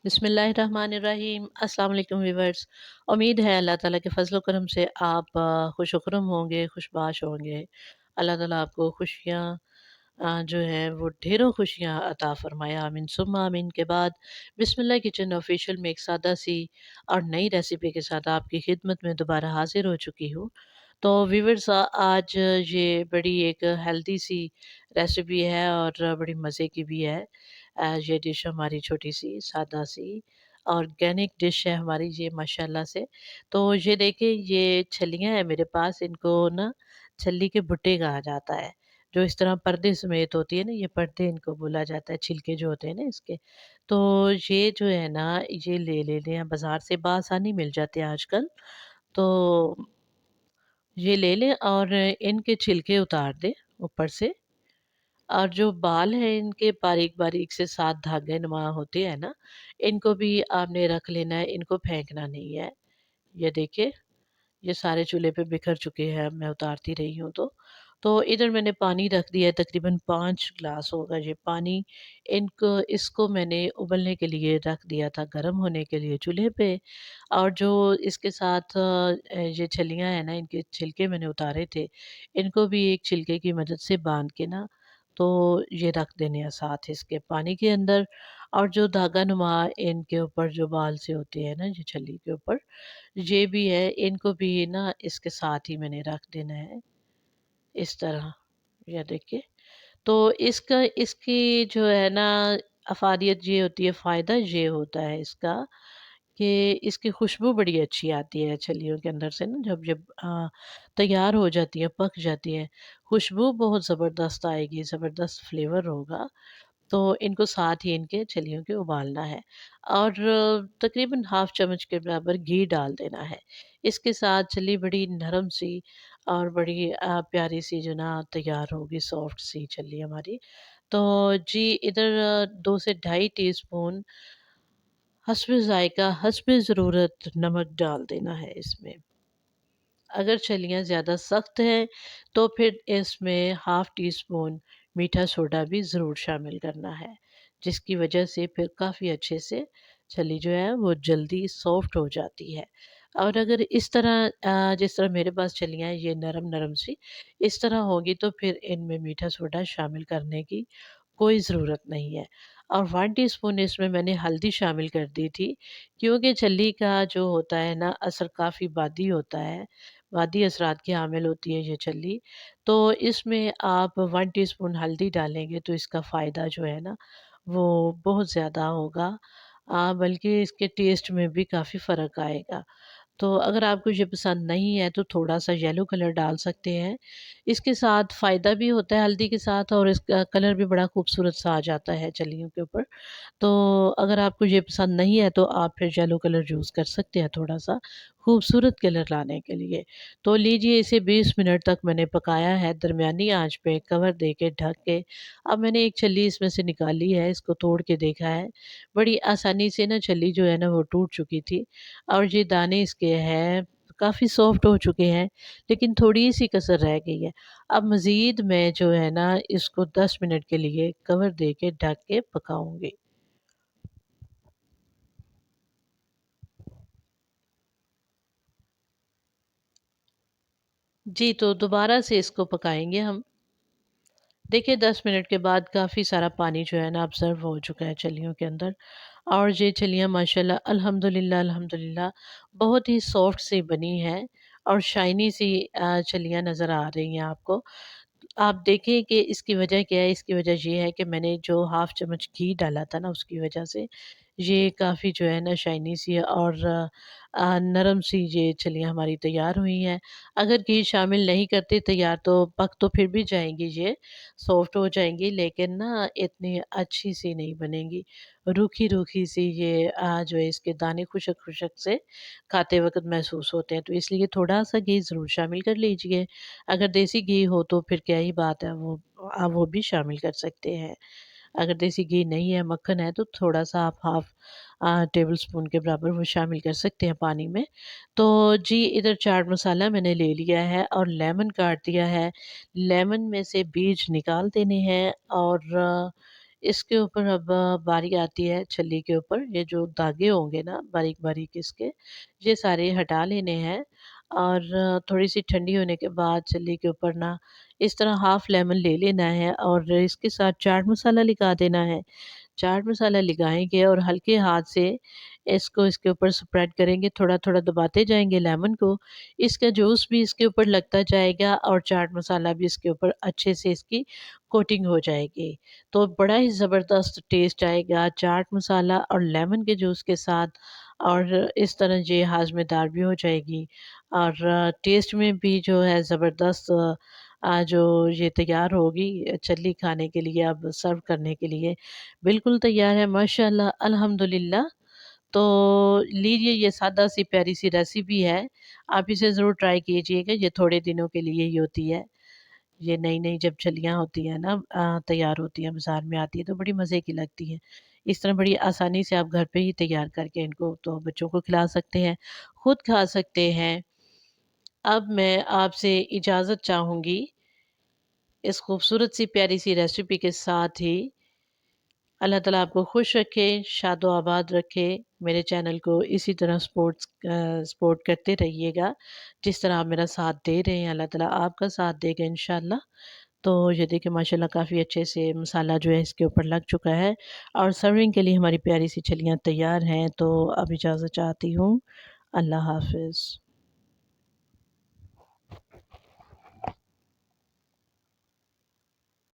बिस्मिल्लाहिर्रहमानिर्रहीम। अस्सलाम वालेकुम व्यूअर्स। उम्मीद है अल्लाह ताला के फ़ज़ल व करम से आप खुश-व-खुर्रम होंगे, खुशबाश होंगे। अल्लाह ताला आपको खुशियाँ जो है वो ढेरों खुशियाँ अता फ़रमाए, आमीन सुम्मा आमीन। के बाद बिस्मिल्लाह किचन ऑफ़िशियल में एक सादा-सी और नई रेसिपी के साथ आपकी खिदमत में दोबारा हाज़िर हो चुकी हूँ। तो व्यूअर्स, आज ये बड़ी एक हेल्दी सी रेसिपी है और बड़ी मज़े की भी है। ये डिश हमारी छोटी-सी, सादा-सी ऑर्गेनिक डिश है हमारी ये माशाल्लाह से। तो ये देखिए, ये छल्लियाँ हैं मेरे पास, इनको ना छल्ली के भुट्टे कहा जाता है। जो इस तरह पर्दे समेत होती है ना, ये पर्दे इनको बोला जाता है, छिलके जो होते हैं ना इसके। तो ये जो है ना, ये ले लेते हैं बाज़ार से, बआसानी मिल जाते हैं आजकल। तो ये ले लें और इनके छिलके उतार दें ऊपर से। और जो बाल हैं इनके बारीक-बारीक से 7 धागे नुमा होते हैं ना, इनको भी आपने रख लेना है, इनको फेंकना नहीं है। ये देखिए, ये सारे चूल्हे पे बिखर चुके हैं, अब मैं उतारती रही हूँ तो। तो इधर मैंने पानी रख दिया है, तकरीबन 5 ग्लास होगा ये पानी। इसको मैंने उबलने के लिए रख दिया था, गरम होने के लिए चूल्हे पे। और जो इसके साथ ये छलियाँ हैं ना, इनके छिलके मैंने उतारे थे, इनको भी एक छिलके की मदद से बाँध के ना, तो ये रख देने हैं साथ इसके पानी के अंदर। और जो धागा नुमा इनके ऊपर जो बाल से होते हैं ना, ये छल्ली के ऊपर, ये भी है, इनको भी ना इसके साथ ही मैंने रख देना है, इस तरह। ये देखिए, तो इसका इसकी जो है ना अफ़ादियत ये होती है, फ़ायदा ये होता है इसका कि इसकी खुशबू बड़ी अच्छी आती है छलियों के अंदर से ना, जब जब तैयार हो जाती है, पक जाती है, खुशबू बहुत ज़बरदस्त आएगी, ज़बरदस्त फ्लेवर होगा। तो इनको साथ ही इनके छलियों के उबालना है और तकरीबन हाफ़ चम्मच के बराबर घी डाल देना है। इसके साथ छली बड़ी नरम सी और बड़ी प्यारी सी जो ना तैयार होगी, सॉफ्ट सी छली हमारी। तो जी, इधर 2 से ढाई टीस्पून हस्बे ज़ायक़ा, हस्बे ज़रूरत नमक डाल देना है इसमें। अगर छलियाँ ज़्यादा सख्त हैं, तो फिर इसमें हाफ़ टी स्पून मीठा सोडा भी ज़रूर शामिल करना है, जिसकी वजह से फिर काफ़ी अच्छे से छली जो है वो जल्दी सॉफ्ट हो जाती है। और अगर इस तरह जिस तरह मेरे पास छलियाँ हैं ये नरम-नरम सी, इस तरह होंगी तो फिर इनमें मीठा सोडा शामिल करने की कोई ज़रूरत नहीं है। और 1 टीस्पून इसमें मैंने हल्दी शामिल कर दी थी, क्योंकि छल्ली का जो होता है ना असर काफ़ी बादी होता है, वादी असरात की हामिल होती है ये छल्ली। तो इसमें आप 1 टीस्पून हल्दी डालेंगे तो इसका फ़ायदा जो है ना वो बहुत ज़्यादा होगा। बल्कि इसके टेस्ट में भी काफ़ी फ़र्क आएगा। तो अगर आपको ये पसंद नहीं है तो थोड़ा-सा येलो कलर डाल सकते हैं। इसके साथ फ़ायदा भी होता है हल्दी के साथ, और इसका कलर भी बड़ा खूबसूरत सा आ जाता है छल्लियों के ऊपर। तो अगर आपको ये पसंद नहीं है तो आप फिर येलो कलर यूज़ कर सकते हैं थोड़ा-सा, खूबसूरत कलर लाने के लिए। तो लीजिए, इसे 20 मिनट तक मैंने पकाया है दरमियानी आँच पे कवर दे के, ढक के। अब मैंने एक छल्ली इसमें से निकाली है, इसको तोड़ के देखा है। बड़ी आसानी से ना छल्ली जो है ना वो टूट चुकी थी और ये दाने इसके हैं काफ़ी सॉफ्ट हो चुके हैं, लेकिन थोड़ी-सी कसर रह गई है। अब मज़ीद मैं जो है ना इसको 10 मिनट के लिए कवर दे के ढक के पकाऊँगी। जी, तो दोबारा से इसको पकाएँगे हम। देखिए, 10 मिनट के बाद काफ़ी सारा पानी जो है ना अब्ज़र्व हो चुका है छलियों के अंदर, और ये छलियाँ माशाल्लाह अल्हम्दुलिल्लाह अल्हम्दुलिल्लाह बहुत ही सॉफ्ट सी बनी हैं और शाइनी सी छलियाँ नज़र आ रही हैं आपको। आप देखें कि इसकी वजह क्या है, इसकी वजह ये है कि मैंने जो हाफ़ चम्मच घी डाला था ना उसकी वजह से ये काफ़ी जो है ना शाइनी सी और नरम सी ये छलियाँ हमारी तैयार हुई हैं। अगर घी शामिल नहीं करते तैयार तो पक तो फिर भी जाएँगी ये, सॉफ्ट हो जाएँगी, लेकिन ना इतनी अच्छी सी नहीं बनेंगी। रूखी-रूखी सी ये जो है इसके दाने खुशक-खुशक से खाते वक़्त महसूस होते हैं, तो इसलिए थोड़ा-सा घी ज़रूर शामिल कर लीजिए। अगर देसी घी हो तो फिर क्या ही बात है, वो आप वो भी शामिल कर सकते हैं। अगर देसी घी नहीं है, मक्खन है, तो थोड़ा-सा आप हाफ़ टेबल स्पून के बराबर वो शामिल कर सकते हैं पानी में। तो जी, इधर चाट मसाला मैंने ले लिया है और लेमन काट दिया है। लेमन में से बीज निकाल देने हैं और इसके ऊपर अब बारी आती है छल्ली के ऊपर, ये जो धागे होंगे ना बारीक-बारीक इसके, ये सारे हटा लेने हैं और थोड़ी-सी ठंडी होने के बाद छल्ली के ऊपर ना इस तरह हाफ़ लेमन ले लेना है और इसके साथ चाट मसाला लगा देना है। चाट मसाला लगाएँगे और हल्के हाथ से इसको इसके ऊपर स्प्रेड करेंगे, थोड़ा-थोड़ा दबाते जाएँगे लेमन को, इसका जूस भी इसके ऊपर लगता जाएगा और चाट मसाला भी इसके ऊपर अच्छे से इसकी कोटिंग हो जाएगी। तो बड़ा ही ज़बरदस्त टेस्ट आएगा चाट मसाला और लेमन के जूस के साथ और इस तरह ये हाज़मेदार भी हो जाएगी और टेस्ट में भी जो है ज़बरदस्त जो ये तैयार होगी छल्ली खाने के लिए अब सर्व करने के लिए बिल्कुल तैयार है माशाअल्लाह, अल्हम्दुलिल्लाह। तो लीजिए ये सादा-सी प्यारी-सी रेसिपी है। आप इसे ज़रूर ट्राई कीजिएगा, ये थोड़े दिनों के लिए ही होती है। ये नई-नई जब छल्लियाँ होती हैं ना तैयार होती हैं, बाज़ार में आती हैं तो बड़ी मज़े की लगती हैं। इस तरह बड़ी आसानी से आप घर पे ही तैयार करके इनको तो बच्चों को खिला सकते हैं, खुद खा सकते हैं। अब मैं आपसे इजाज़त चाहूँगी इस खूबसूरत सी प्यारी-सी रेसिपी के साथ ही अल्लाह ताला आपको खुश रखे, शादो-आबाद रखे। मेरे चैनल को इसी तरह सपोर्ट करते रहिएगा, जिस तरह आप मेरा साथ दे रहे हैं, अल्लाह ताला आपका साथ देगा इंशाअल्लाह। तो ये देखिए माशाल्लाह काफ़ी अच्छे से मसाला जो है इसके ऊपर लग चुका है और सर्विंग के लिए हमारी प्यारी सी छलियाँ तैयार हैं। तो अब इजाज़त चाहती हूँ। अल्लाह हाफ़िज़।